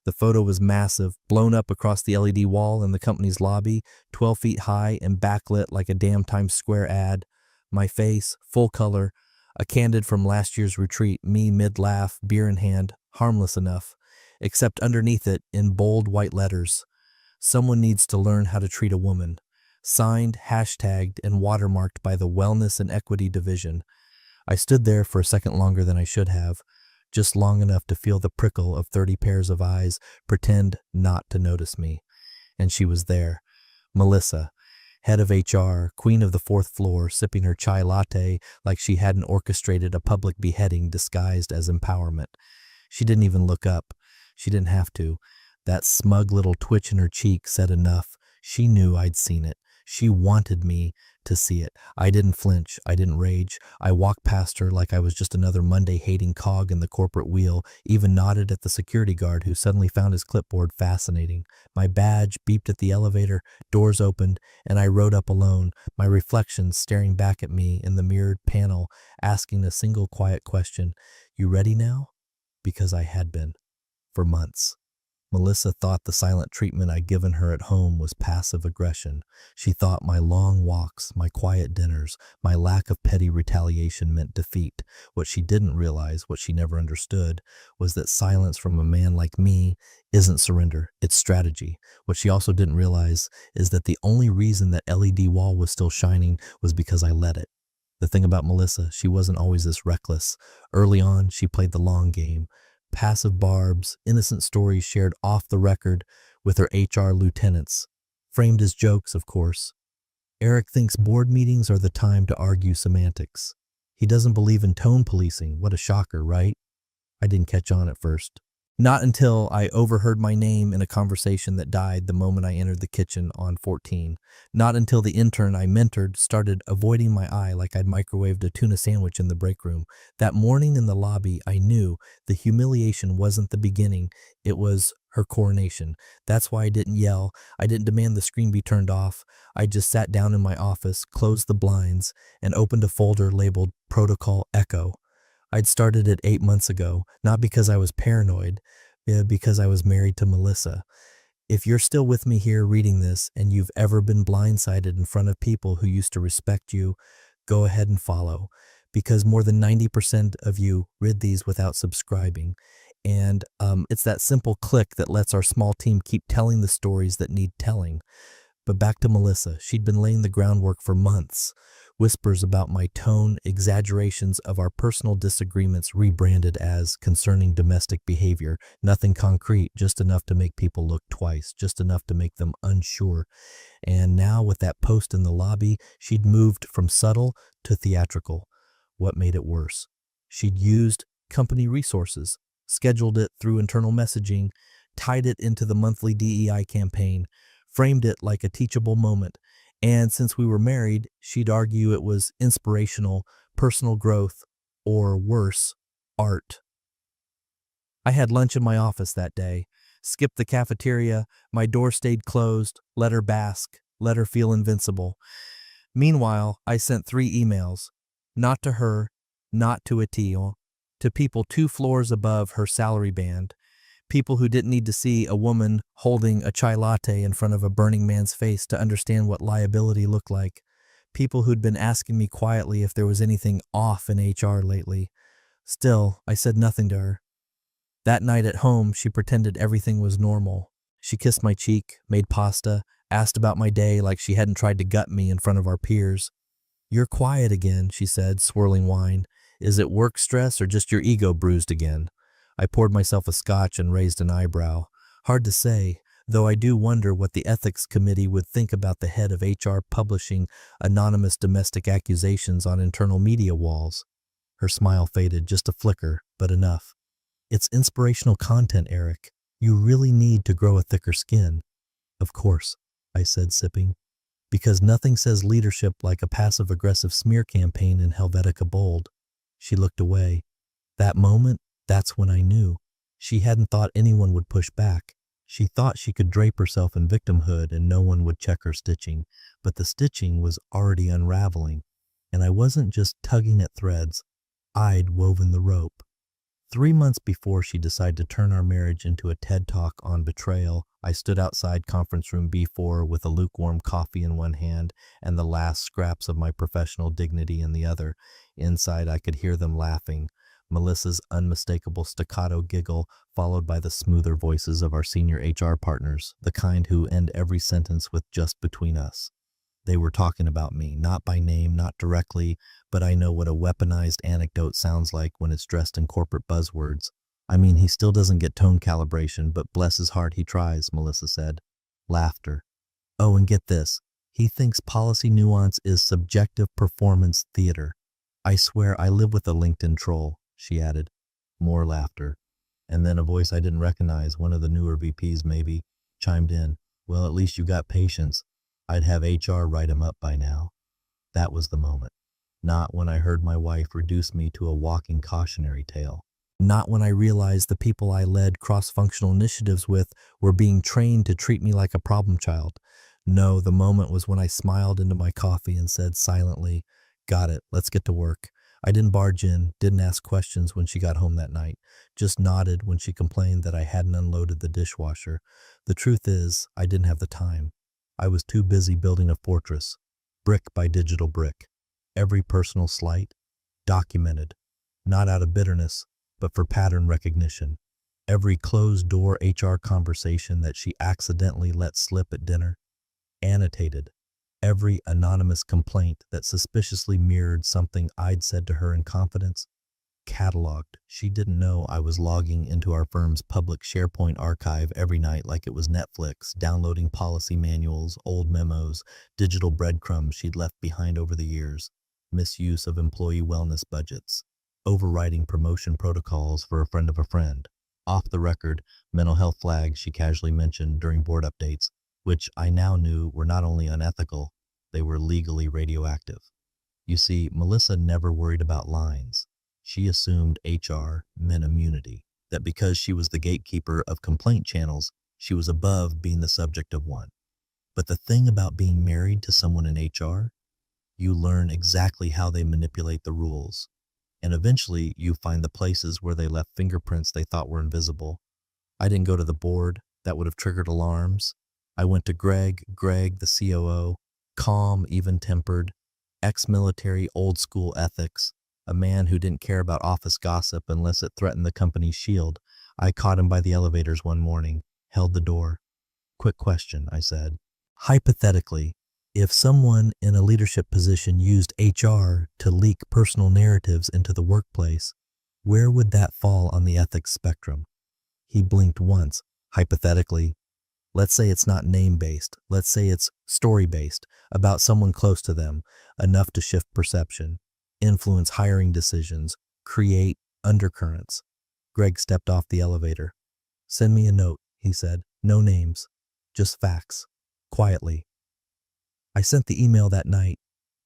The photo was massive, blown up across the LED wall in the company's lobby, 12 feet high and backlit like a damn Times Square ad. My face, full color, a candid from last year's retreat, me mid-laugh, beer in hand, harmless enough, except underneath it, in bold white letters, "Someone needs to learn how to treat a woman." Signed, hashtagged, and watermarked by the Wellness and Equity Division. I stood there for a second longer than I should have, just long enough to feel the prickle of 30 pairs of eyes pretend not to notice me. And she was there. Melissa, head of HR, queen of the fourth floor, sipping her chai latte like she hadn't orchestrated a public beheading disguised as empowerment. She didn't even look up. She didn't have to. That smug little twitch in her cheek said enough. She knew I'd seen it. She wanted me to see it. I didn't flinch. I didn't rage. I walked past her like I was just another Monday-hating cog in the corporate wheel, even nodded at the security guard who suddenly found his clipboard fascinating. My badge beeped at the elevator, doors opened, and I rode up alone, my reflection staring back at me in the mirrored panel, asking a single quiet question. "You ready now?" Because I had been. For months. Melissa thought the silent treatment I'd given her at home was passive aggression. She thought my long walks, my quiet dinners, my lack of petty retaliation meant defeat. What she didn't realize, what she never understood, was that silence from a man like me isn't surrender, it's strategy. What she also didn't realize is that the only reason that LED wall was still shining was because I let it. The thing about Melissa, she wasn't always this reckless. Early on, she played the long game. Passive barbs, innocent stories shared off the record with her HR lieutenants. Framed as jokes, of course. Eric thinks board meetings are the time to argue semantics. He doesn't believe in tone policing. What a shocker, right? I didn't catch on at first. Not until I overheard my name in a conversation that died the moment I entered the kitchen on 14. Not until the intern I mentored started avoiding my eye like I'd microwaved a tuna sandwich in the break room. That morning in the lobby, I knew the humiliation wasn't the beginning, it was her coronation. That's why I didn't yell. I didn't demand the screen be turned off. I just sat down in my office, closed the blinds, and opened a folder labeled Protocol Echo. I'd started it 8 months ago, not because I was paranoid, because I was married to Melissa. If you're still with me here reading this and you've ever been blindsided in front of people who used to respect you, go ahead and follow, because more than 90% of you read these without subscribing. And it's that simple click that lets our small team keep telling the stories that need telling. But back to Melissa. She'd been laying the groundwork for months. Whispers about my tone, exaggerations of our personal disagreements rebranded as concerning domestic behavior. Nothing concrete, just enough to make people look twice, just enough to make them unsure. And now with that post in the lobby, she'd moved from subtle to theatrical. What made it worse? She'd used company resources, scheduled it through internal messaging, tied it into the monthly DEI campaign, framed it like a teachable moment. And since we were married, she'd argue it was inspirational, personal growth, or worse, art. I had lunch in my office that day, skipped the cafeteria, my door stayed closed, let her bask, let her feel invincible. Meanwhile, I sent 3 emails, not to her, not to Atil, to people 2 floors above her salary band, people who didn't need to see a woman holding a chai latte in front of a Burning Man's face to understand what liability looked like, people who'd been asking me quietly if there was anything off in HR lately. Still, I said nothing to her. That night at home, she pretended everything was normal. She kissed my cheek, made pasta, asked about my day like she hadn't tried to gut me in front of our peers. "You're quiet again," she said, swirling wine. "Is it work stress or just your ego bruised again?" I poured myself a scotch and raised an eyebrow. Hard to say, though I do wonder what the ethics committee would think about the head of HR publishing anonymous domestic accusations on internal media walls. Her smile faded, just a flicker, but enough. "It's inspirational content, Eric. You really need to grow a thicker skin." "Of course," I said, sipping. "Because nothing says leadership like a passive-aggressive smear campaign in Helvetica Bold." She looked away. That moment, that's when I knew. She hadn't thought anyone would push back. She thought she could drape herself in victimhood and no one would check her stitching. But the stitching was already unraveling. And I wasn't just tugging at threads. I'd woven the rope. 3 months before she decided to turn our marriage into a TED Talk on betrayal, I stood outside conference room B4 with a lukewarm coffee in one hand and the last scraps of my professional dignity in the other. Inside, I could hear them laughing. Melissa's unmistakable staccato giggle, followed by the smoother voices of our senior HR partners, the kind who end every sentence with "just between us." They were talking about me, not by name, not directly, but I know what a weaponized anecdote sounds like when it's dressed in corporate buzzwords. I mean, he still doesn't get tone calibration, but bless his heart, he tries, Melissa said. Laughter. Oh, and get this. He thinks policy nuance is subjective performance theater. I swear I live with a LinkedIn troll, she added. More laughter. And then a voice I didn't recognize, one of the newer VPs maybe, chimed in. Well, at least you got patience. I'd have HR write him up by now. That was the moment. Not when I heard my wife reduce me to a walking cautionary tale. Not when I realized the people I led cross-functional initiatives with were being trained to treat me like a problem child. No, the moment was when I smiled into my coffee and said silently, "Got it, let's get to work." I didn't barge in, didn't ask questions when she got home that night, just nodded when she complained that I hadn't unloaded the dishwasher. The truth is, I didn't have the time. I was too busy building a fortress, brick by digital brick. Every personal slight, documented, not out of bitterness, but for pattern recognition. Every closed-door HR conversation that she accidentally let slip at dinner, annotated. Every anonymous complaint that suspiciously mirrored something I'd said to her in confidence, cataloged. She didn't know I was logging into our firm's public SharePoint archive every night like it was Netflix, downloading policy manuals, old memos, digital breadcrumbs she'd left behind over the years, misuse of employee wellness budgets, overriding promotion protocols for a friend of a friend, off the record, mental health flags she casually mentioned during board updates, which I now knew were not only unethical, they were legally radioactive. You see, Melissa never worried about lines. She assumed HR meant immunity, that because she was the gatekeeper of complaint channels, she was above being the subject of one. But the thing about being married to someone in HR, you learn exactly how they manipulate the rules. And eventually you find the places where they left fingerprints they thought were invisible. I didn't go to the board. That would have triggered alarms. I went to Greg, the COO, calm, even-tempered, ex-military, old-school ethics, a man who didn't care about office gossip unless it threatened the company's shield. I caught him by the elevators one morning, held the door. "Quick question," I said. "Hypothetically, if someone in a leadership position used HR to leak personal narratives into the workplace, where would that fall on the ethics spectrum?" He blinked once. "Hypothetically, let's say it's not name-based. Let's say it's story-based, about someone close to them, enough to shift perception, influence hiring decisions, create undercurrents." Greg stepped off the elevator. "Send me a note," he said. "No names, just facts. Quietly." I sent the email that night.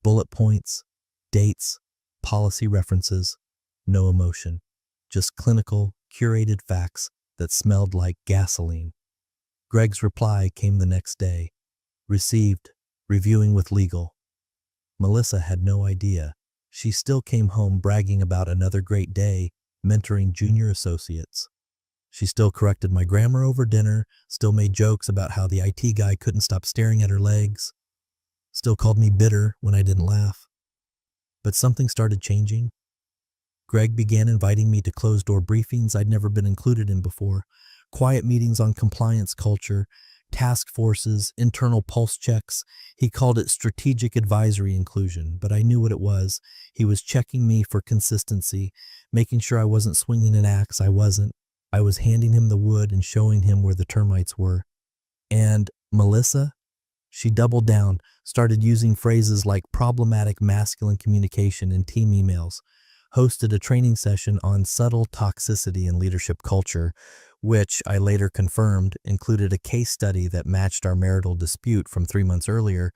Bullet points, dates, policy references, no emotion. Just clinical, curated facts that smelled like gasoline. Greg's reply came the next day. "Received, reviewing with legal." Melissa had no idea. She still came home bragging about another great day, mentoring junior associates. She still corrected my grammar over dinner, still made jokes about how the IT guy couldn't stop staring at her legs, still called me bitter when I didn't laugh. But something started changing. Greg began inviting me to closed-door briefings I'd never been included in before, quiet meetings on compliance culture, task forces, internal pulse checks. He called it strategic advisory inclusion, but I knew what it was. He was checking me for consistency, making sure I wasn't swinging an axe. I wasn't. I was handing him the wood and showing him where the termites were. And Melissa? She doubled down, started using phrases like problematic masculine communication in team emails, hosted a training session on subtle toxicity in leadership culture, which I later confirmed included a case study that matched our marital dispute from 3 months earlier,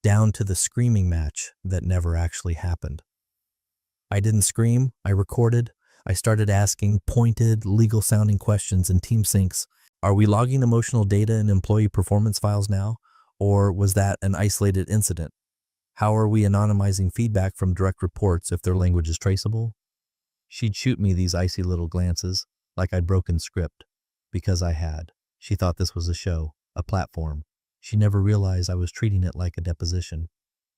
down to the screaming match that never actually happened. I didn't scream, I recorded. I started asking pointed, legal-sounding questions in team syncs. Are we logging emotional data in employee performance files now? Or was that an isolated incident? How are we anonymizing feedback from direct reports if their language is traceable? She'd shoot me these icy little glances, like I'd broken script, because I had. She thought this was a show, a platform. She never realized I was treating it like a deposition.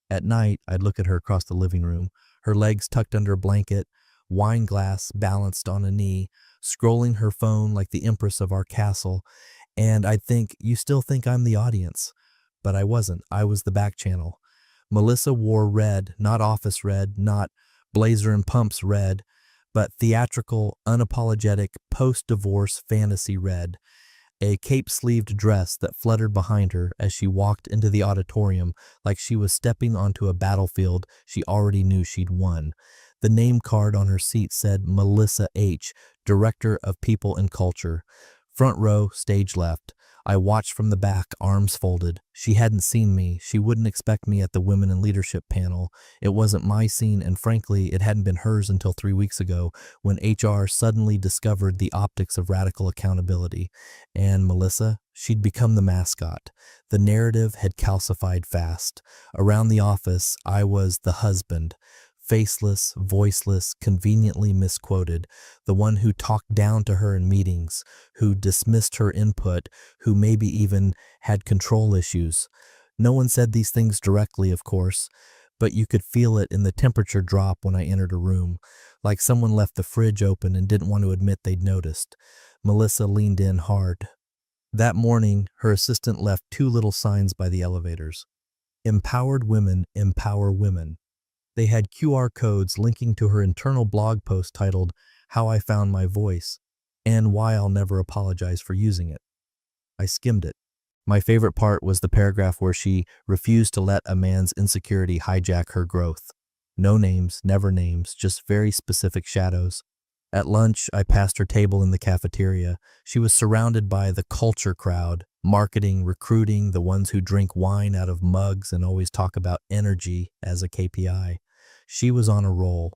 At night, I'd look at her across the living room, her legs tucked under a blanket, wine glass balanced on a knee, scrolling her phone like the empress of our castle, and I'd think, you still think I'm the audience. But I wasn't. I was the back channel. Melissa wore red, not office red, not blazer and pumps red, but theatrical, unapologetic, post-divorce fantasy red, a cape-sleeved dress that fluttered behind her as she walked into the auditorium like she was stepping onto a battlefield she already knew she'd won. The name card on her seat said Melissa H., Director of People and Culture. Front row, stage left. I watched from the back, arms folded. She hadn't seen me. She wouldn't expect me at the Women in Leadership panel. It wasn't my scene, and frankly, it hadn't been hers until 3 weeks ago when HR suddenly discovered the optics of radical accountability. And Melissa, she'd become the mascot. The narrative had calcified fast. Around the office, I was the husband. Faceless, voiceless, conveniently misquoted, the one who talked down to her in meetings, who dismissed her input, who maybe even had control issues. No one said these things directly, of course, but you could feel it in the temperature drop when I entered a room, like someone left the fridge open and didn't want to admit they'd noticed. Melissa leaned in hard. That morning, her assistant left 2 little signs by the elevators. Empowered women empower women. They had QR codes linking to her internal blog post titled, How I Found My Voice, and Why I'll Never Apologize for Using It. I skimmed it. My favorite part was the paragraph where she refused to let a man's insecurity hijack her growth. No names, never names, just very specific shadows. At lunch, I passed her table in the cafeteria. She was surrounded by the culture crowd, marketing, recruiting, the ones who drink wine out of mugs and always talk about energy as a KPI. She was on a roll.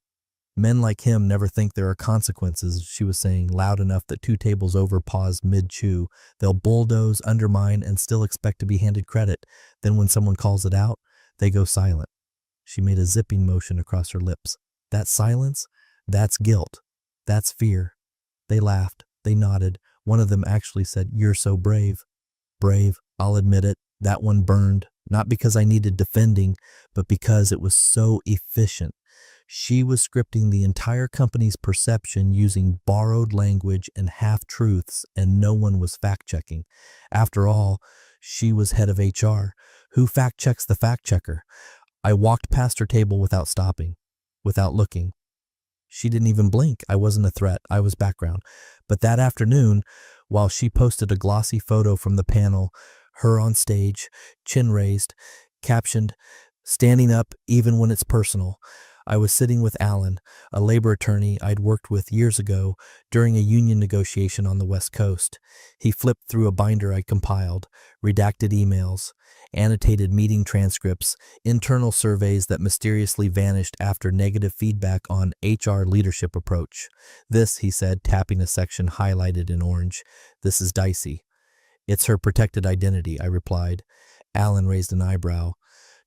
Men like him never think there are consequences, she was saying, loud enough that 2 tables over paused mid-chew. They'll bulldoze, undermine, and still expect to be handed credit. Then when someone calls it out, they go silent. She made a zipping motion across her lips. That silence? That's guilt. That's fear. They laughed. They nodded. One of them actually said, You're so brave. Brave, I'll admit it. That one burned. Not because I needed defending, but because it was so efficient. She was scripting the entire company's perception using borrowed language and half-truths, and no one was fact-checking. After all, she was head of HR. Who fact-checks the fact-checker? I walked past her table without stopping, without looking. She didn't even blink. I wasn't a threat. I was background. But that afternoon, while she posted a glossy photo from the panel, her on stage, chin raised, captioned, Standing up even when it's personal, I was sitting with Alan, a labor attorney I'd worked with years ago during a union negotiation on the West Coast. He flipped through a binder I'd compiled, redacted emails, annotated meeting transcripts, internal surveys that mysteriously vanished after negative feedback on HR leadership approach. This, he said, tapping a section highlighted in orange, this is dicey. It's her protected identity, I replied. Alan raised an eyebrow.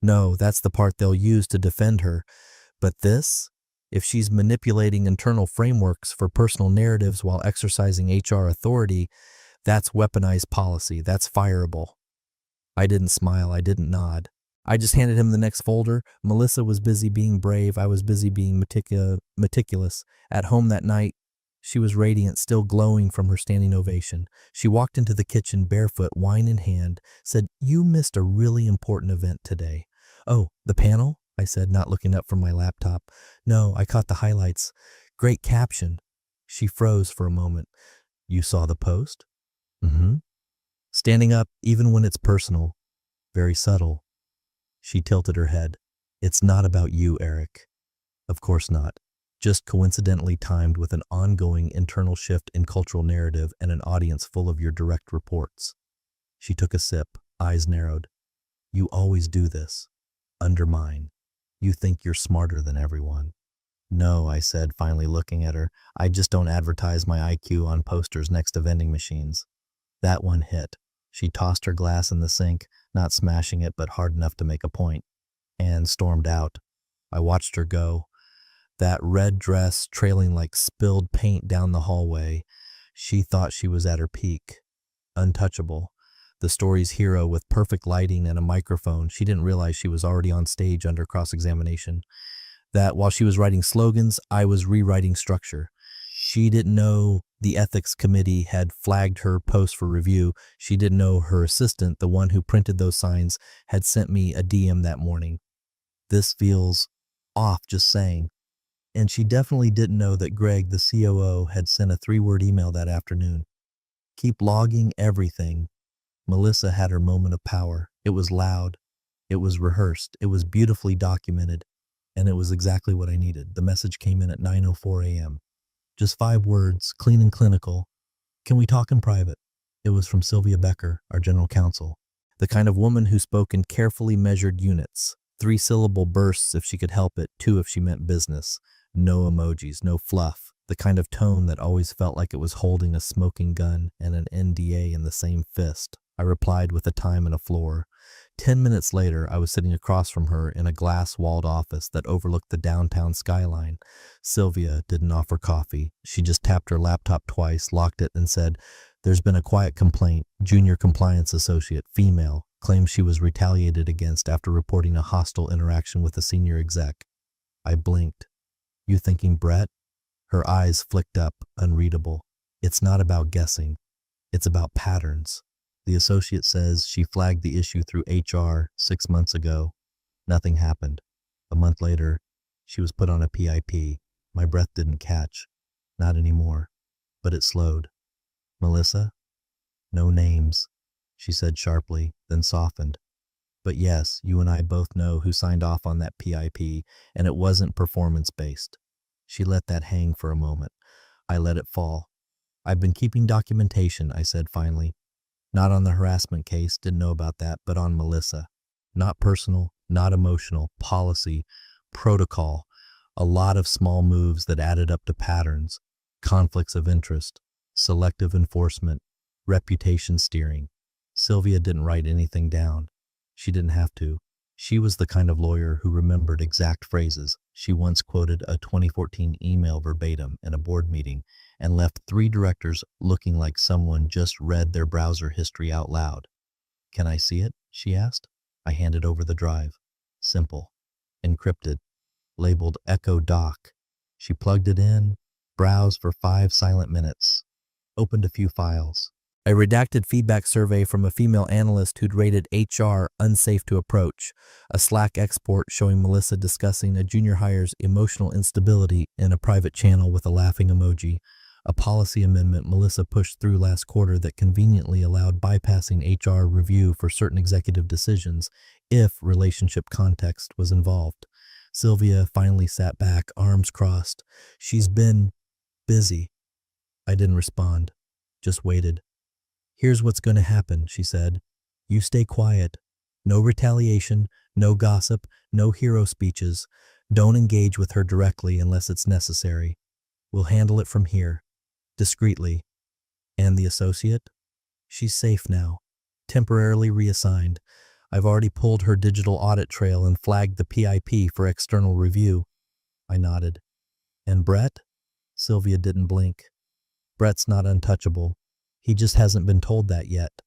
No, that's the part they'll use to defend her. But this? If she's manipulating internal frameworks for personal narratives while exercising HR authority, that's weaponized policy. That's fireable. I didn't smile. I didn't nod. I just handed him the next folder. Melissa was busy being brave. I was busy being meticulous. At home that night, she was radiant, still glowing from her standing ovation. She walked into the kitchen barefoot, wine in hand, said, You missed a really important event today. Oh, the panel? I said, not looking up from my laptop. No, I caught the highlights. Great caption. She froze for a moment. You saw the post? Mm-hmm. Standing up, even when it's personal. Very subtle. She tilted her head. It's not about you, Eric. Of course not. Just coincidentally timed with an ongoing internal shift in cultural narrative and an audience full of your direct reports. She took a sip, eyes narrowed. You always do this. Undermine. You think you're smarter than everyone. No, I said, finally looking at her. I just don't advertise my IQ on posters next to vending machines. That one hit. She tossed her glass in the sink, not smashing it but hard enough to make a point, and stormed out. I watched her go. that red dress trailing like spilled paint down the hallway. She thought she was at her peak, untouchable. The story's hero with perfect lighting and a microphone. She didn't realize she was already on stage under cross-examination. That while she was writing slogans, I was rewriting structure. She didn't know the ethics committee had flagged her post for review. She didn't know her assistant, the one who printed those signs, had sent me a DM that morning. This feels off just saying. And she definitely didn't know that Greg, the COO, had sent a 3-word email that afternoon. Keep logging everything. Melissa had her moment of power. It was loud. It was rehearsed. It was beautifully documented. And it was exactly what I needed. The message came in at 9:04 a.m. Just 5 words, clean and clinical. Can we talk in private? It was from Sylvia Becker, our general counsel. The kind of woman who spoke in carefully measured units. 3-syllable bursts if she could help it, 2 if she meant business. No emojis, no fluff. The kind of tone that always felt like it was holding a smoking gun and an NDA in the same fist. I replied with a time and a floor. 10 minutes later, I was sitting across from her in a glass-walled office that overlooked the downtown skyline. Sylvia didn't offer coffee. She just tapped her laptop twice, locked it, and said, "There's been a quiet complaint. Junior compliance associate, female, claims she was retaliated against after reporting a hostile interaction with a senior exec." I blinked. "You thinking Brett?" Her eyes flicked up, unreadable. "It's not about guessing. It's about patterns. The associate says she flagged the issue through HR 6 months ago. Nothing happened. A month later, she was put on a PIP. My breath didn't catch. Not anymore. But it slowed. Melissa? No names, she said sharply, then softened. But yes, you and I both know who signed off on that PIP, and it wasn't performance-based. She let that hang for a moment. I let it fall. I've been keeping documentation, I said finally. Not on the harassment case, didn't know about that, but on Melissa. Not personal, not emotional, policy, protocol, a lot of small moves that added up to patterns, conflicts of interest, selective enforcement, reputation steering. Sylvia didn't write anything down. She didn't have to. She was the kind of lawyer who remembered exact phrases. She once quoted a 2014 email verbatim in a board meeting and left 3 directors looking like someone just read their browser history out loud. "Can I see it?" she asked. I handed over the drive. Simple. Encrypted. Labeled Echo Doc. She plugged it in, browsed for 5 silent minutes, opened a few files. A redacted feedback survey from a female analyst who'd rated HR unsafe to approach. A Slack export showing Melissa discussing a junior hire's emotional instability in a private channel with a laughing emoji. A policy amendment Melissa pushed through last quarter that conveniently allowed bypassing HR review for certain executive decisions if relationship context was involved. Sylvia finally sat back, arms crossed. She's been busy. I didn't respond, just waited. "Here's what's going to happen," she said. "You stay quiet. No retaliation, no gossip, no hero speeches. Don't engage with her directly unless it's necessary. We'll handle it from here, discreetly." And the associate? She's safe now, temporarily reassigned. I've already pulled her digital audit trail and flagged the PIP for external review. I nodded. "And Brett?" Sylvia didn't blink. "Brett's not untouchable. He just hasn't been told that yet."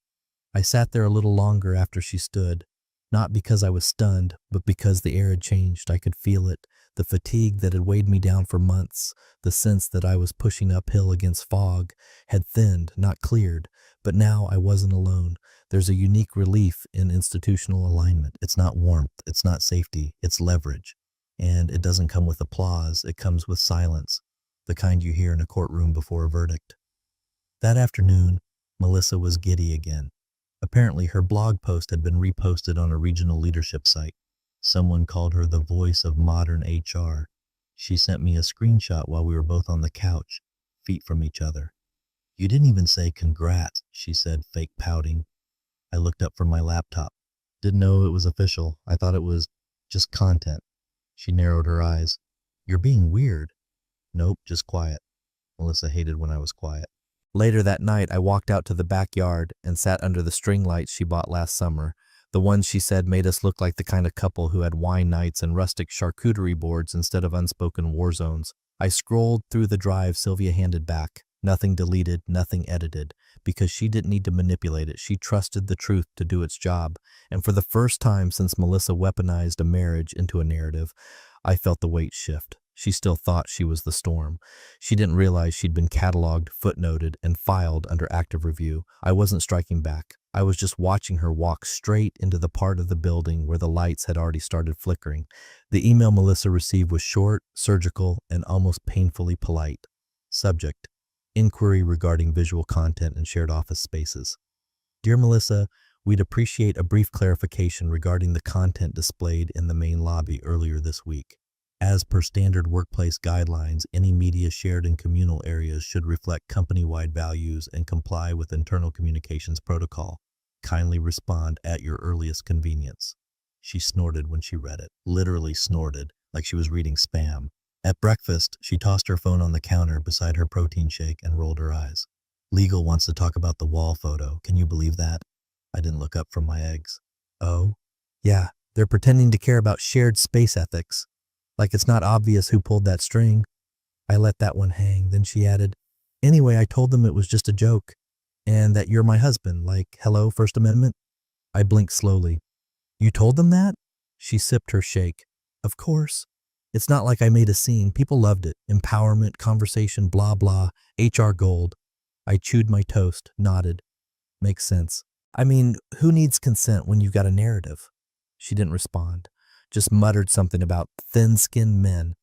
I sat there a little longer after she stood, not because I was stunned, but because the air had changed. I could feel it, the fatigue that had weighed me down for months, the sense that I was pushing uphill against fog, had thinned, not cleared, but now I wasn't alone. There's a unique relief in institutional alignment. It's not warmth, it's not safety, it's leverage. And it doesn't come with applause, it comes with silence, the kind you hear in a courtroom before a verdict. That afternoon, Melissa was giddy again. Apparently, her blog post had been reposted on a regional leadership site. Someone called her the voice of modern HR. She sent me a screenshot while we were both on the couch, feet from each other. "You didn't even say congrats," she said, fake pouting. I looked up from my laptop. Didn't know it was official. I thought it was just content. She narrowed her eyes. "You're being weird." "Nope, just quiet." Melissa hated when I was quiet. Later that night, I walked out to the backyard and sat under the string lights she bought last summer. The ones she said made us look like the kind of couple who had wine nights and rustic charcuterie boards instead of unspoken war zones. I scrolled through the drive Sylvia handed back. Nothing deleted, nothing edited. Because she didn't need to manipulate it. She trusted the truth to do its job. And for the first time since Melissa weaponized a marriage into a narrative, I felt the weight shift. She still thought she was the storm. She didn't realize she'd been cataloged, footnoted, and filed under active review. I wasn't striking back. I was just watching her walk straight into the part of the building where the lights had already started flickering. The email Melissa received was short, surgical, and almost painfully polite. Subject: inquiry regarding visual content in shared office spaces. Dear Melissa, we'd appreciate a brief clarification regarding the content displayed in the main lobby earlier this week. As per standard workplace guidelines, any media shared in communal areas should reflect company-wide values and comply with internal communications protocol. Kindly respond at your earliest convenience. She snorted when she read it, literally snorted, like she was reading spam. At breakfast, she tossed her phone on the counter beside her protein shake and rolled her eyes. Legal wants to talk about the wall photo. Can you believe that? I didn't look up from my eggs. Oh? Yeah, they're pretending to care about shared space ethics. Like it's not obvious who pulled that string. I let that one hang. Then she added, anyway, I told them it was just a joke and that you're my husband, like, hello, First Amendment? I blinked slowly. You told them that? She sipped her shake. Of course. It's not like I made a scene. People loved it. Empowerment, conversation, blah, blah, HR gold. I chewed my toast, nodded. Makes sense. I mean, who needs consent when you've got a narrative? She didn't respond. Just muttered something about thin-skinned men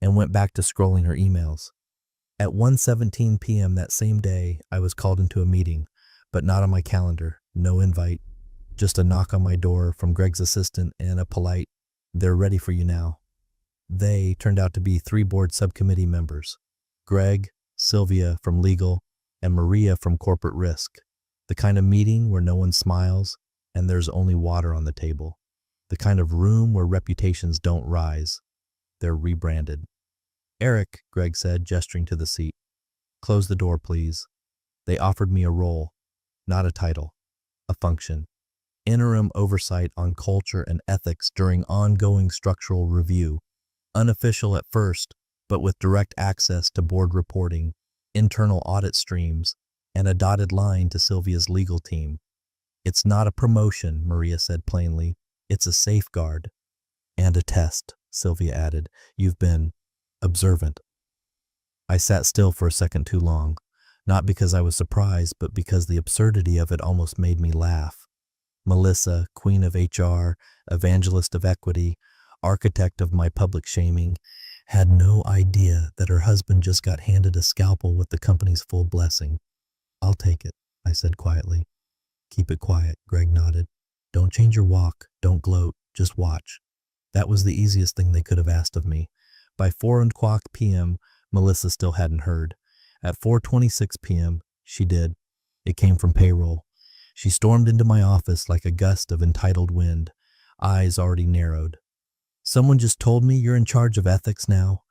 and went back to scrolling her emails. At 1:17 p.m. that same day, I was called into a meeting, but not on my calendar, no invite, just a knock on my door from Greg's assistant and a polite, they're ready for you now. They turned out to be 3 board subcommittee members, Greg, Sylvia from legal, and Maria from corporate risk, the kind of meeting where no one smiles and there's only water on the table. The kind of room where reputations don't rise. They're rebranded. Eric, Greg said, gesturing to the seat. Close the door, please. They offered me a role, not a title, a function. Interim oversight on culture and ethics during ongoing structural review. Unofficial at first, but with direct access to board reporting, internal audit streams, and a dotted line to Sylvia's legal team. It's not a promotion, Maria said plainly. It's a safeguard. And a test, Sylvia added. You've been observant. I sat still for a second too long, not because I was surprised, but because the absurdity of it almost made me laugh. Melissa, queen of HR, evangelist of equity, architect of my public shaming, had no idea that her husband just got handed a scalpel with the company's full blessing. I'll take it, I said quietly. Keep it quiet, Greg nodded. Don't change your walk, don't gloat, just watch. That was the easiest thing they could have asked of me. By 4:00 p.m., Melissa still hadn't heard. At 4:26 p.m., she did. It came from payroll. She stormed into my office like a gust of entitled wind, eyes already narrowed. Someone just told me you're in charge of ethics now.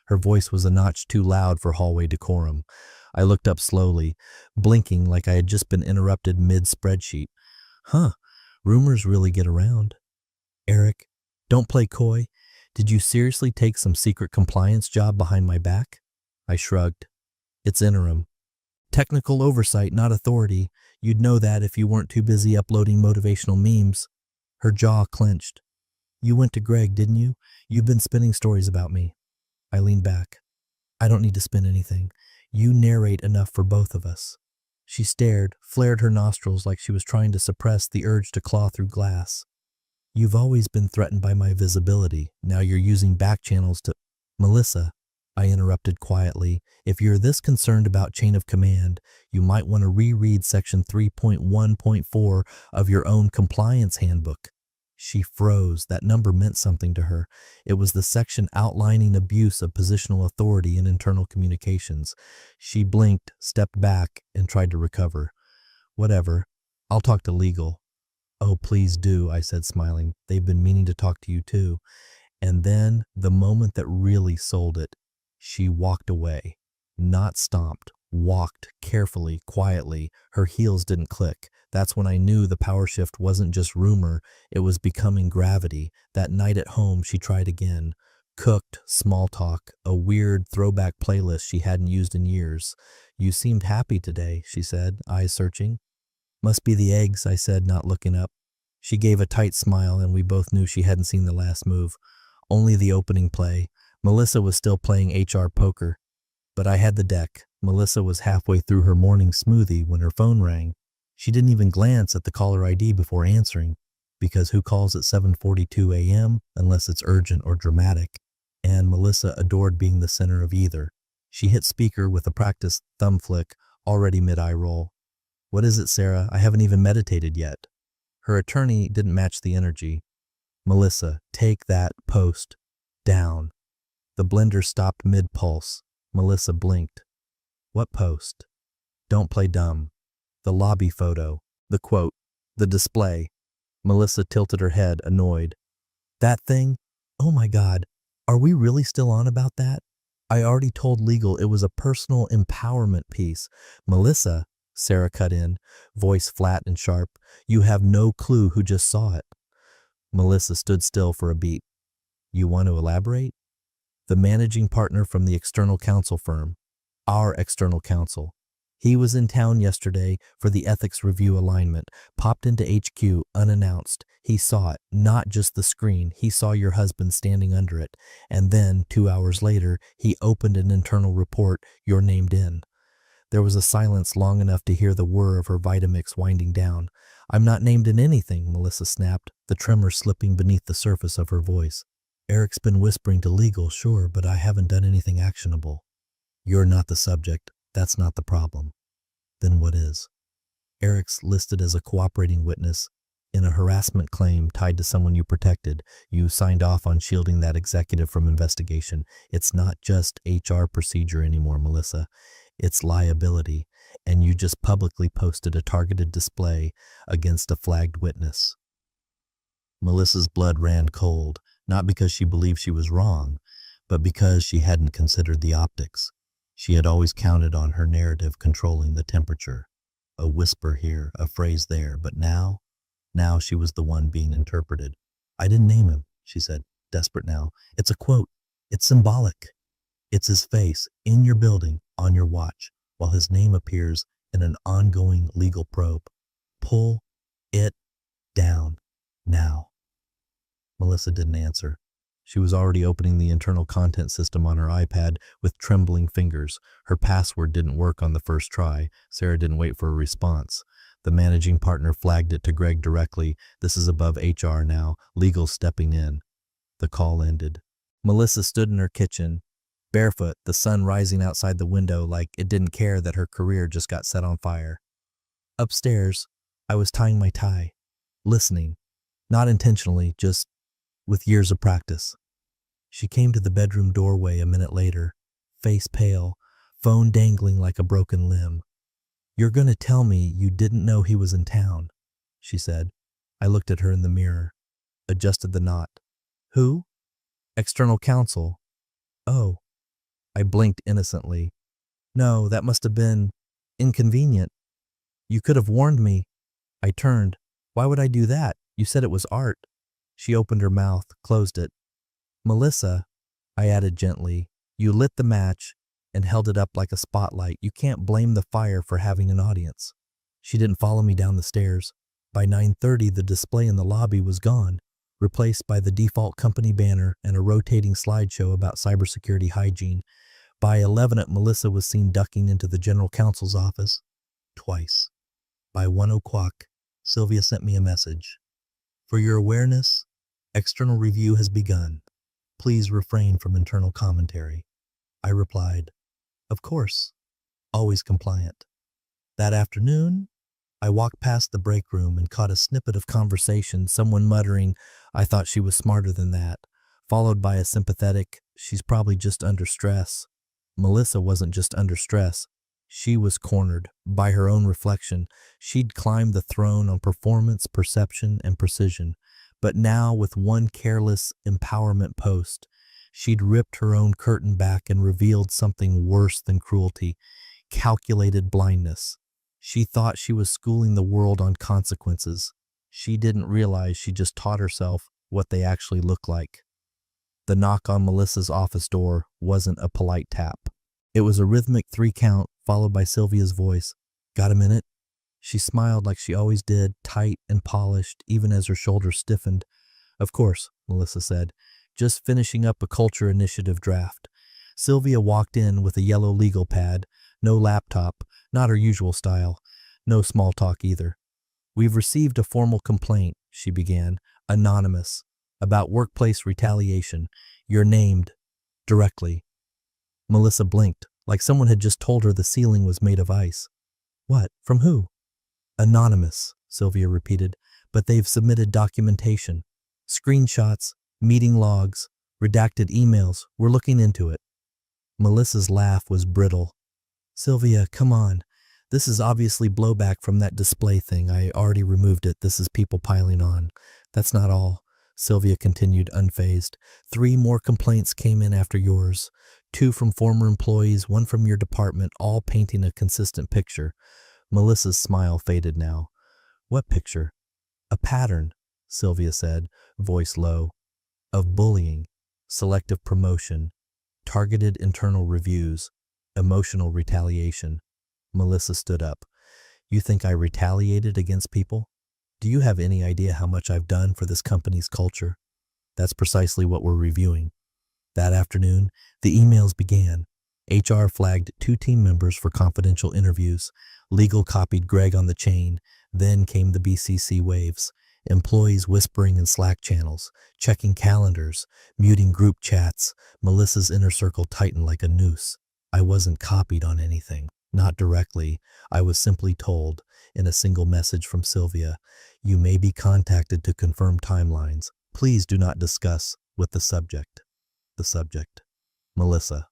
Her voice was a notch too loud for hallway decorum. I looked up slowly, blinking like I had just been interrupted mid-spreadsheet. Huh, rumors really get around. Eric, don't play coy. Did you seriously take some secret compliance job behind my back? I shrugged. It's interim. Technical oversight, not authority. You'd know that if you weren't too busy uploading motivational memes. Her jaw clenched. You went to Greg, didn't you? You've been spinning stories about me. I leaned back. I don't need to spin anything. You narrate enough for both of us. She stared, flared her nostrils like she was trying to suppress the urge to claw through glass. You've always been threatened by my visibility. Now you're using back channels to... Melissa, I interrupted quietly, if you're this concerned about chain of command, you might want to reread section 3.1.4 of your own compliance handbook. She froze. That number meant something to her. It was the section outlining abuse of positional authority in internal communications. She blinked, stepped back, and tried to recover. Whatever. I'll talk to legal. Oh, please do, I said, smiling. They've been meaning to talk to you too. And then, the moment that really sold it, she walked away. Not stomped, walked carefully, quietly. Her heels didn't click. That's when I knew the power shift wasn't just rumor, it was becoming gravity. That night at home, she tried again. Cooked, small talk, a weird throwback playlist she hadn't used in years. "You seemed happy today," she said, eyes searching. "Must be the eggs," I said, not looking up. She gave a tight smile, and we both knew she hadn't seen the last move. Only the opening play. Melissa was still playing HR poker. But I had the deck. Melissa was halfway through her morning smoothie when her phone rang. She didn't even glance at the caller ID before answering, because who calls at 7:42 a.m. unless it's urgent or dramatic? And Melissa adored being the center of either. She hit speaker with a practiced thumb flick, already mid-eye roll. "What is it, Sarah? I haven't even meditated yet." Her attorney didn't match the energy. "Melissa, take that post down." The blender stopped mid-pulse. Melissa blinked. "What post?" "Don't play dumb." "The lobby photo. The quote. The display." Melissa tilted her head, annoyed. "That thing? Oh my God. Are we really still on about that? I already told legal it was a personal empowerment piece." "Melissa," Sarah cut in, voice flat and sharp, "you have no clue who just saw it." Melissa stood still for a beat. "You want to elaborate?" "The managing partner from the external counsel firm. Our external counsel. He was in town yesterday for the ethics review alignment, popped into HQ unannounced. He saw it, not just the screen. He saw your husband standing under it. And then, 2 hours later, he opened an internal report you're named in." There was a silence long enough to hear the whir of her Vitamix winding down. "I'm not named in anything," Melissa snapped, the tremor slipping beneath the surface of her voice. "Eric's been whispering to legal, sure, but I haven't done anything actionable." "You're not the subject. That's not the problem." "Then what is?" "Eric's listed as a cooperating witness in a harassment claim tied to someone you protected. You signed off on shielding that executive from investigation. It's not just HR procedure anymore, Melissa. It's liability, and you just publicly posted a targeted display against a flagged witness." Melissa's blood ran cold, not because she believed she was wrong, but because she hadn't considered the optics. She had always counted on her narrative controlling the temperature. A whisper here, a phrase there, but now she was the one being interpreted. "I didn't name him," she said, desperate now. "It's a quote. It's symbolic. It's his face in your building on your watch while his name appears in an ongoing legal probe. Pull it down now." Melissa didn't answer. She was already opening the internal content system on her iPad with trembling fingers. Her password didn't work on the first try. Sarah didn't wait for a response. The managing partner flagged it to Greg directly. "This is above HR now. Legal's stepping in." The call ended. Melissa stood in her kitchen, barefoot, the sun rising outside the window like it didn't care that her career just got set on fire. Upstairs, I was tying my tie, listening, not intentionally, just with years of practice. She came to the bedroom doorway a minute later, face pale, phone dangling like a broken limb. "You're going to tell me you didn't know he was in town," she said. I looked at her in the mirror, adjusted the knot. "Who?" "External counsel." "Oh." I blinked innocently. "No, that must have been inconvenient. You could have warned me." I turned. "Why would I do that? You said it was art." She opened her mouth, closed it. "Melissa," I added gently, "you lit the match and held it up like a spotlight. You can't blame the fire for having an audience." She didn't follow me down the stairs. By 9:30, the display in the lobby was gone, replaced by the default company banner and a rotating slideshow about cybersecurity hygiene. By 11, Melissa was seen ducking into the general counsel's office. Twice. By 1 o'clock, Sylvia sent me a message. "For your awareness, external review has begun. Please refrain from internal commentary." I replied, "Of course," always compliant. That afternoon, I walked past the break room and caught a snippet of conversation, someone muttering, "I thought she was smarter than that," followed by a sympathetic, "She's probably just under stress." Melissa wasn't just under stress. She was cornered by her own reflection. She'd climbed the throne on performance, perception, and precision. But now, with one careless empowerment post, she'd ripped her own curtain back and revealed something worse than cruelty. calculated blindness. She thought she was schooling the world on consequences. She didn't realize she just taught herself what they actually look like. The knock on Melissa's office door wasn't a polite tap. It was a rhythmic 3 count, followed by Sylvia's voice. "Got a minute?" She smiled like she always did, tight and polished, even as her shoulders stiffened. "Of course," Melissa said, "just finishing up a culture initiative draft." Sylvia walked in with a yellow legal pad, no laptop, not her usual style, no small talk either. "We've received a formal complaint," she began, "anonymous, about workplace retaliation. You're named directly." Melissa blinked, like someone had just told her the ceiling was made of ice. "What? From who?" "Anonymous," Sylvia repeated, "but they've submitted documentation. Screenshots, meeting logs, redacted emails. We're looking into it." Melissa's laugh was brittle. "Sylvia, come on. This is obviously blowback from that display thing. I already removed it. This is people piling on. That's not all," Sylvia continued, unfazed. "3 more complaints came in after yours. 2 from former employees, 1 from your department, all painting a consistent picture." Melissa's smile faded now. "What picture?" "A pattern," Sylvia said, voice low, "of bullying, selective promotion, targeted internal reviews, emotional retaliation." Melissa stood up. "You think I retaliated against people? Do you have any idea how much I've done for this company's culture? That's precisely what we're reviewing." That afternoon, the emails began. HR flagged 2 team members for confidential interviews. Legal copied Greg on the chain. Then came the BCC waves. Employees whispering in Slack channels, checking calendars, muting group chats. Melissa's inner circle tightened like a noose. I wasn't copied on anything. Not directly. I was simply told, in a single message from Sylvia, "You may be contacted to confirm timelines. Please do not discuss with the subject." The subject. Melissa.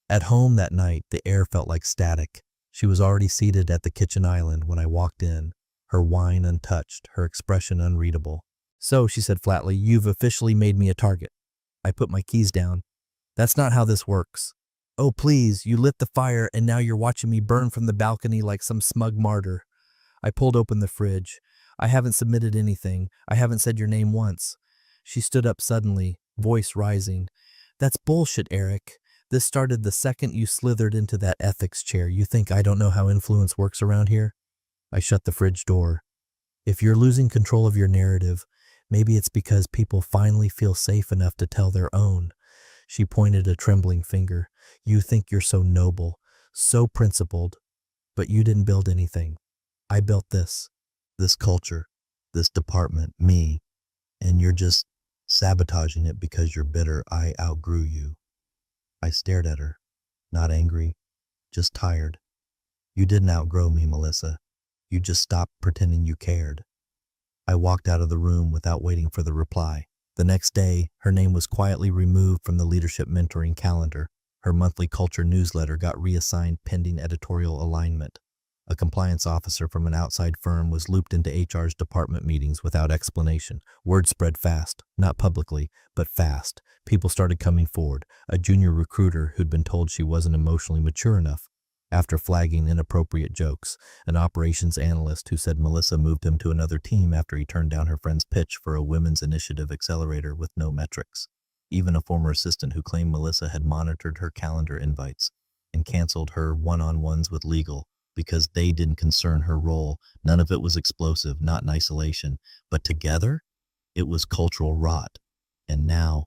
At home that night, the air felt like static. She was already seated at the kitchen island when I walked in, her wine untouched, her expression unreadable. "So," she said flatly, "you've officially made me a target." I put my keys down. "That's not how this works." "Oh, please, you lit the fire and now you're watching me burn from the balcony like some smug martyr." I pulled open the fridge. "I haven't submitted anything. I haven't said your name once." She stood up suddenly, voice rising. "That's bullshit, Eric. This started the second you slithered into that ethics chair. You think I don't know how influence works around here?" I shut the fridge door. "If you're losing control of your narrative, maybe it's because people finally feel safe enough to tell their own." She pointed a trembling finger. "You think you're so noble, so principled, but you didn't build anything. I built this culture, this department, me, and you're just sabotaging it because you're bitter I outgrew you." I stared at her, not angry, just tired. "You didn't outgrow me, Melissa. You just stopped pretending you cared." I walked out of the room without waiting for the reply. The next day, her name was quietly removed from the leadership mentoring calendar. Her monthly culture newsletter got reassigned pending editorial alignment. A compliance officer from an outside firm was looped into HR's department meetings without explanation. Word spread fast, not publicly, but fast. People started coming forward. A junior recruiter who'd been told she wasn't emotionally mature enough. After flagging inappropriate jokes, an operations analyst who said Melissa moved him to another team after he turned down her friend's pitch for a women's initiative accelerator with no metrics. Even a former assistant who claimed Melissa had monitored her calendar invites and canceled her one-on-ones with legal because they didn't concern her role. None of it was explosive, not in isolation, but together, it was cultural rot. And now,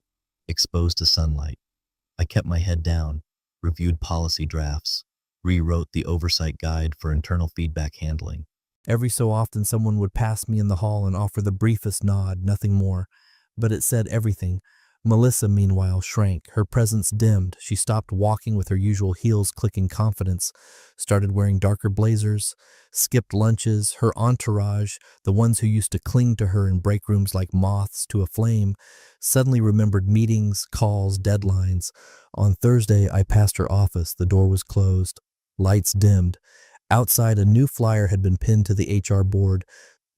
exposed to sunlight, I kept my head down, reviewed policy drafts, rewrote the oversight guide for internal feedback handling. Every so often someone would pass me in the hall and offer the briefest nod, nothing more, but it said everything. Melissa, meanwhile, shrank. Her presence dimmed. She stopped walking with her usual heels-clicking confidence, started wearing darker blazers, skipped lunches. Her entourage, the ones who used to cling to her in break rooms like moths to a flame, suddenly remembered meetings, calls, deadlines. On Thursday, I passed her office. The door was closed. Lights dimmed. Outside, a new flyer had been pinned to the HR board.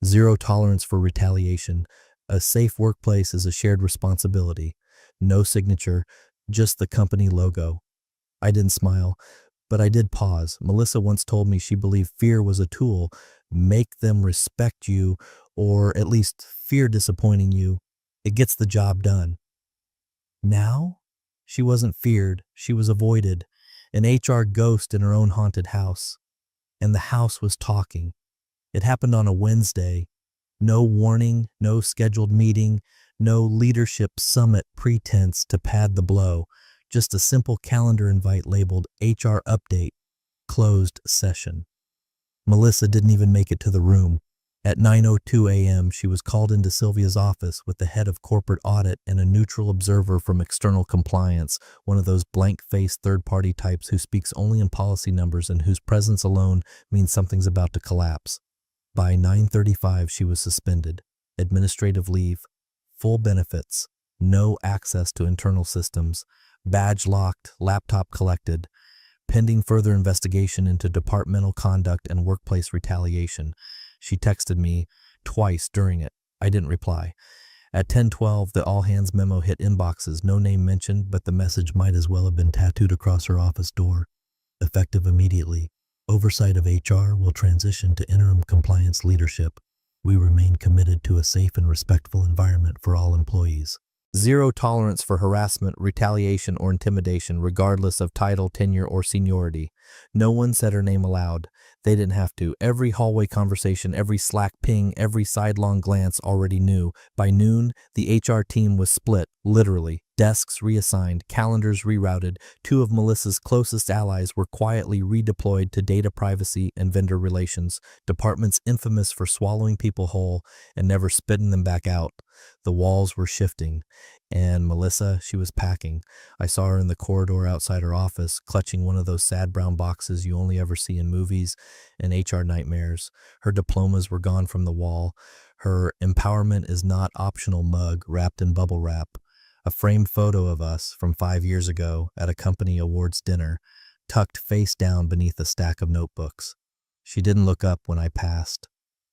Zero tolerance for retaliation. A safe workplace is a shared responsibility. No signature, just the company logo. I didn't smile. But I did pause. Melissa once told me she believed fear was a tool. Make them respect you, or at least fear disappointing you. It gets the job done. Now, she wasn't feared, she was avoided, an HR ghost in her own haunted house. And the house was talking. It happened on a Wednesday. No warning, no scheduled meeting, no leadership summit pretense to pad the blow. Just a simple calendar invite labeled HR Update, closed session. Melissa didn't even make it to the room. At 9:02 a.m., she was called into Sylvia's office with the head of corporate audit and a neutral observer from external compliance, one of those blank-faced third-party types who speaks only in policy numbers and whose presence alone means something's about to collapse. By 9:35, she was suspended, administrative leave, full benefits, no access to internal systems, badge locked, laptop collected, pending further investigation into departmental conduct and workplace retaliation. She texted me twice during it. I didn't reply. At 10:12, the all-hands memo hit inboxes, no name mentioned, but the message might as well have been tattooed across her office door. Effective immediately. Oversight of HR will transition to interim compliance leadership. We remain committed to a safe and respectful environment for all employees. Zero tolerance for harassment, retaliation, or intimidation, regardless of title, tenure, or seniority. No one said her name aloud. They didn't have to. Every hallway conversation, every Slack ping, every sidelong glance already knew. By noon, the HR team was split, literally. Desks reassigned, calendars rerouted. Two of Melissa's closest allies were quietly redeployed to data privacy and vendor relations, departments infamous for swallowing people whole and never spitting them back out. The walls were shifting, and Melissa, she was packing. I saw her in the corridor outside her office, clutching one of those sad brown boxes you only ever see in movies and HR nightmares. Her diplomas were gone from the wall. Her empowerment is not optional mug wrapped in bubble wrap. A framed photo of us from 5 years ago at a company awards dinner, tucked face down beneath a stack of notebooks. She didn't look up when I passed.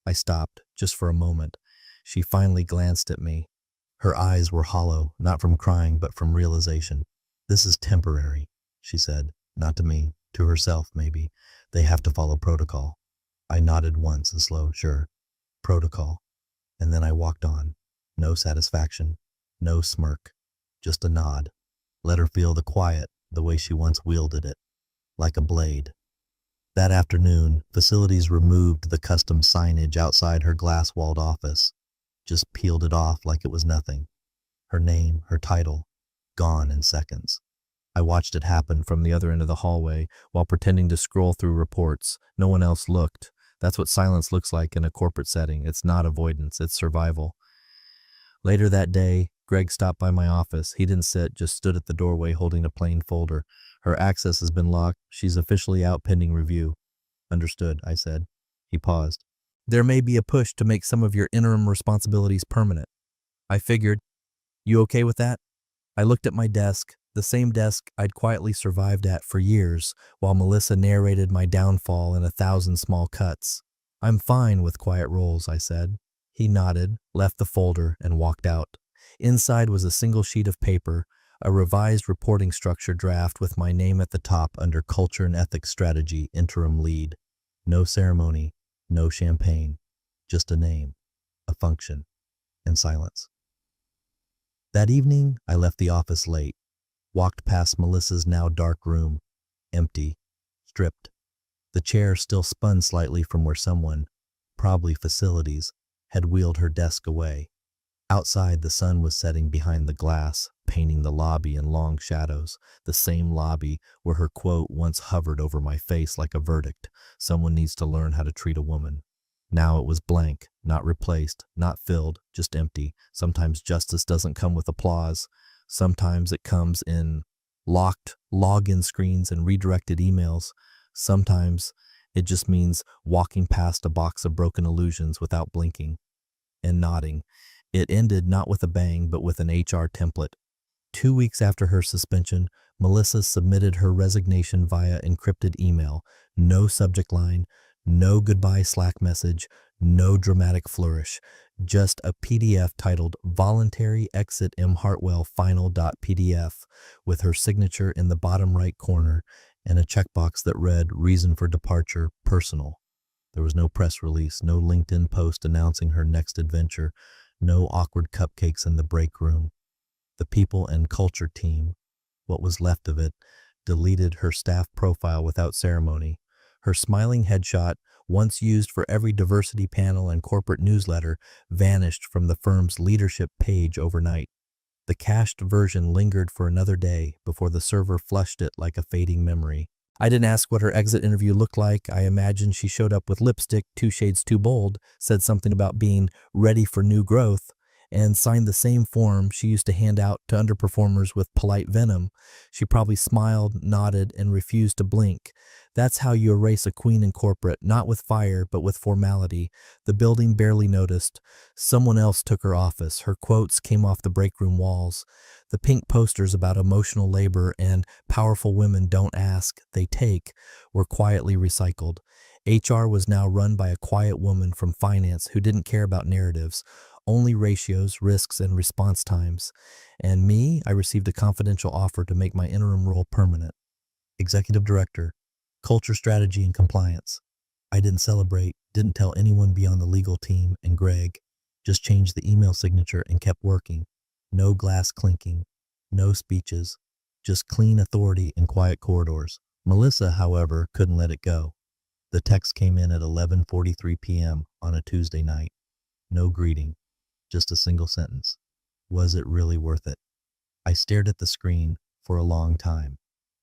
I stopped, just for a moment. She finally glanced at me. Her eyes were hollow, not from crying, but from realization. "This is temporary," she said. Not to me, to herself, maybe. "They have to follow protocol." I nodded once, a slow, "Sure, protocol." And then I walked on. No satisfaction, no smirk, just a nod. Let her feel the quiet, the way she once wielded it, like a blade. That afternoon, facilities removed the custom signage outside her glass-walled office. Just peeled it off like it was nothing. Her name, her title, gone in seconds. I watched it happen from the other end of the hallway while pretending to scroll through reports. No one else looked. That's what silence looks like in a corporate setting. It's not avoidance, it's survival. Later that day, Greg stopped by my office. He didn't sit, just stood at the doorway holding a plain folder. "Her access has been locked. She's officially out pending review." "Understood," I said. He paused. "There may be a push to make some of your interim responsibilities permanent." I figured. "You okay with that?" I looked at my desk, the same desk I'd quietly survived at for years, while Melissa narrated my downfall in 1,000 small cuts. "I'm fine with quiet roles," I said. He nodded, left the folder, and walked out. Inside was a single sheet of paper, a revised reporting structure draft with my name at the top under Culture and Ethics Strategy, Interim Lead. No ceremony, no champagne, just a name, a function, and silence. That evening, I left the office late, walked past Melissa's now dark room, empty, stripped. The chair still spun slightly from where someone, probably facilities, had wheeled her desk away. Outside, the sun was setting behind the glass, painting the lobby in long shadows, the same lobby where her quote once hovered over my face like a verdict: "Someone needs to learn how to treat a woman." Now it was blank, not replaced, not filled, just empty. Sometimes justice doesn't come with applause. Sometimes it comes in locked login screens and redirected emails. Sometimes it just means walking past a box of broken illusions without blinking and nodding. It ended not with a bang, but with an HR template. 2 weeks after her suspension, Melissa submitted her resignation via encrypted email. No subject line, no goodbye Slack message, no dramatic flourish. Just a PDF titled "Voluntary Exit M. Hartwell Final.pdf" with her signature in the bottom right corner and a checkbox that read reason for departure personal. There was no press release, no LinkedIn post announcing her next adventure, no awkward cupcakes in the break room. The people and culture team, what was left of it, deleted her staff profile without ceremony. Her smiling headshot, once used for every diversity panel and corporate newsletter, vanished from the firm's leadership page overnight. The cached version lingered for another day before the server flushed it like a fading memory. I didn't ask what her exit interview looked like. I imagined she showed up with lipstick 2 shades too bold, said something about being ready for new growth, and signed the same form she used to hand out to underperformers with polite venom. She probably smiled, nodded, and refused to blink. That's how you erase a queen in corporate, not with fire, but with formality. The building barely noticed. Someone else took her office. Her quotes came off the break room walls. The pink posters about emotional labor and powerful women don't ask, they take, were quietly recycled. HR was now run by a quiet woman from finance who didn't care about narratives, only ratios, risks, and response times. And me, I received a confidential offer to make my interim role permanent. Executive Director, Culture Strategy and Compliance. I didn't celebrate, didn't tell anyone beyond the legal team and Greg, just changed the email signature and kept working. No glass clinking, no speeches, just clean authority in quiet corridors. Melissa, however, couldn't let it go. The text came in at 11:43 p.m. on a Tuesday night. No greeting, just a single sentence. Was it really worth it? I stared at the screen for a long time.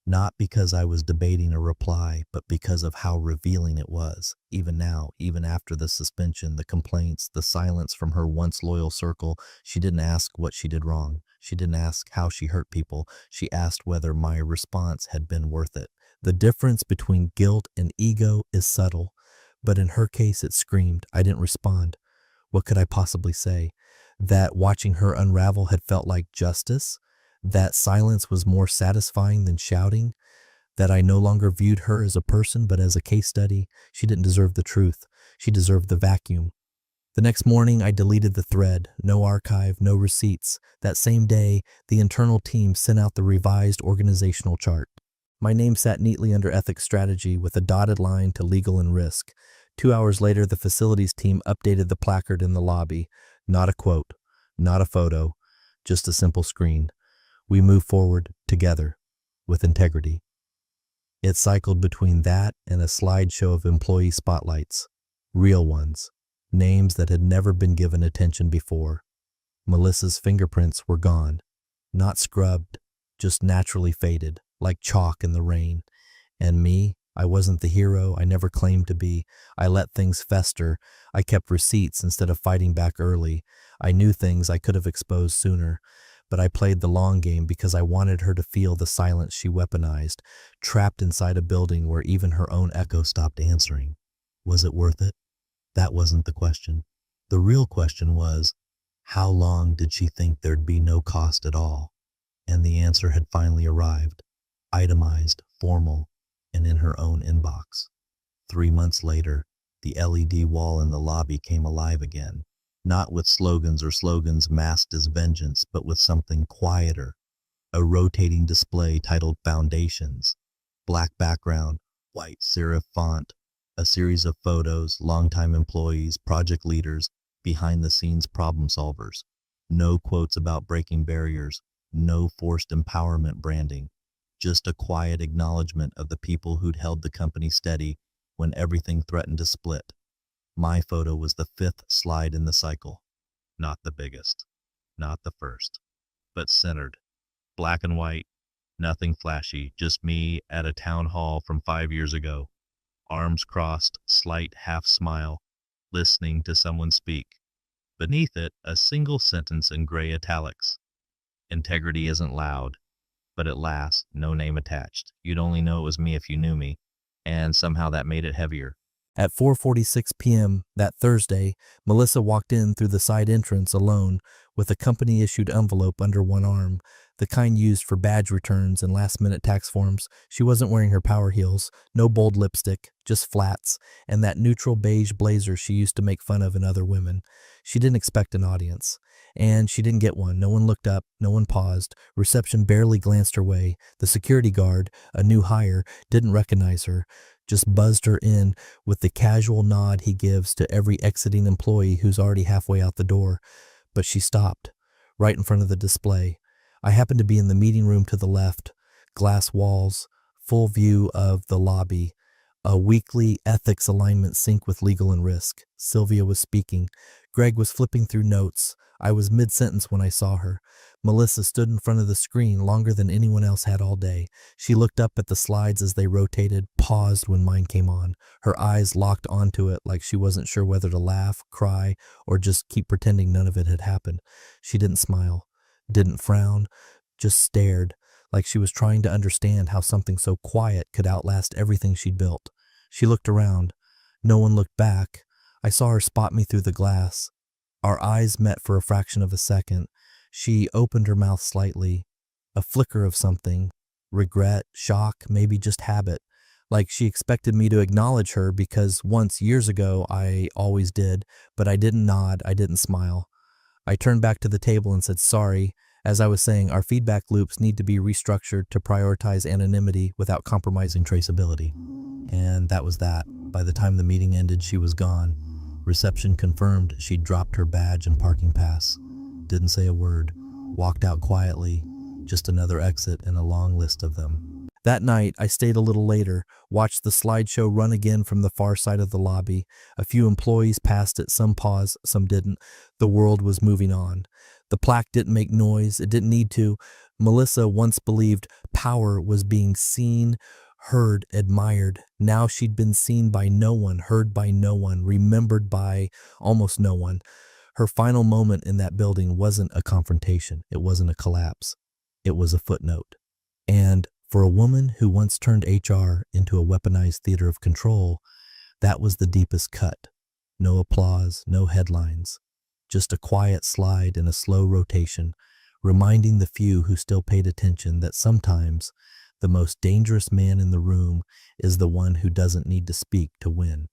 Not because I was debating a reply, but because of how revealing it was. Even now, even after the suspension, the complaints, the silence from her once loyal circle, she didn't ask what she did wrong. She didn't ask how she hurt people. She asked whether my response had been worth it. The difference between guilt and ego is subtle, but in her case it screamed. I didn't respond. What could I possibly say? That watching her unravel had felt like justice? That silence was more satisfying than shouting? That I no longer viewed her as a person but as a case study? She didn't deserve the truth. She deserved the vacuum. The next morning, I deleted the thread. No archive, no receipts. That same day, the internal team sent out the revised organizational chart. My name sat neatly under ethics strategy with a dotted line to legal and risk. 2 hours later, the facilities team updated the placard in the lobby. Not a quote, not a photo, just a simple screen. We move forward together with integrity. It cycled between that and a slideshow of employee spotlights, real ones, names that had never been given attention before. Melissa's fingerprints were gone, not scrubbed, just naturally faded, like chalk in the rain. And me, I wasn't the hero I never claimed to be. I let things fester. I kept receipts instead of fighting back early. I knew things I could have exposed sooner. But I played the long game because I wanted her to feel the silence she weaponized, trapped inside a building where even her own echo stopped answering. Was it worth it? That wasn't the question. The real question was, how long did she think there'd be no cost at all? And the answer had finally arrived, itemized, formal, and in her own inbox. 3 months later, the LED wall in the lobby came alive again. Not with slogans masked as vengeance, but with something quieter. A rotating display titled Foundations. Black background, white serif font. A series of photos, longtime employees, project leaders, behind-the-scenes problem solvers. No quotes about breaking barriers. No forced empowerment branding. Just a quiet acknowledgement of the people who'd held the company steady when everything threatened to split. My photo was the 5th slide in the cycle. Not the biggest, not the first, but centered. Black and white, nothing flashy, just me at a town hall from 5 years ago. Arms crossed, slight half smile, listening to someone speak. Beneath it, a single sentence in gray italics. Integrity isn't loud, but it lasts, no name attached. You'd only know it was me if you knew me, and somehow that made it heavier. At 4:46 p.m. that Thursday, Melissa walked in through the side entrance alone with a company-issued envelope under one arm, the kind used for badge returns and last-minute tax forms. She wasn't wearing her power heels, no bold lipstick, just flats, and that neutral beige blazer she used to make fun of in other women. She didn't expect an audience. And she didn't get one. No one looked up, no one paused. Reception barely glanced her way. The security guard, a new hire, didn't recognize her, just buzzed her in with the casual nod he gives to every exiting employee who's already halfway out the door. But she stopped, right in front of the display. I happened to be in the meeting room to the left, glass walls, full view of the lobby, a weekly ethics alignment sync with legal and risk. Sylvia was speaking. Greg was flipping through notes. I was mid-sentence when I saw her. Melissa stood in front of the screen longer than anyone else had all day. She looked up at the slides as they rotated, paused when mine came on. Her eyes locked onto it like she wasn't sure whether to laugh, cry, or just keep pretending none of it had happened. She didn't smile, didn't frown, just stared, like she was trying to understand how something so quiet could outlast everything she'd built. She looked around. No one looked back. I saw her spot me through the glass. Our eyes met for a fraction of a second. She opened her mouth slightly. A flicker of something. Regret, shock, maybe just habit. Like she expected me to acknowledge her because once, years ago, I always did, but I didn't nod, I didn't smile. I turned back to the table and said sorry. As I was saying, our feedback loops need to be restructured to prioritize anonymity without compromising traceability. And that was that. By the time the meeting ended, she was gone. Reception confirmed she'd dropped her badge and parking pass. Didn't say a word. Walked out quietly. Just another exit in a long list of them. That night, I stayed a little later, watched the slideshow run again from the far side of the lobby. A few employees passed it, some paused, some didn't. The world was moving on. The plaque didn't make noise. It didn't need to. Melissa once believed power was being seen, heard, admired. Now she'd been seen by no one, heard by no one, remembered by almost no one. Her final moment in that building wasn't a confrontation. It wasn't a collapse. It was a footnote. And for a woman who once turned HR into a weaponized theater of control, that was the deepest cut. No applause, no headlines. Just a quiet slide and a slow rotation, reminding the few who still paid attention that sometimes the most dangerous man in the room is the one who doesn't need to speak to win.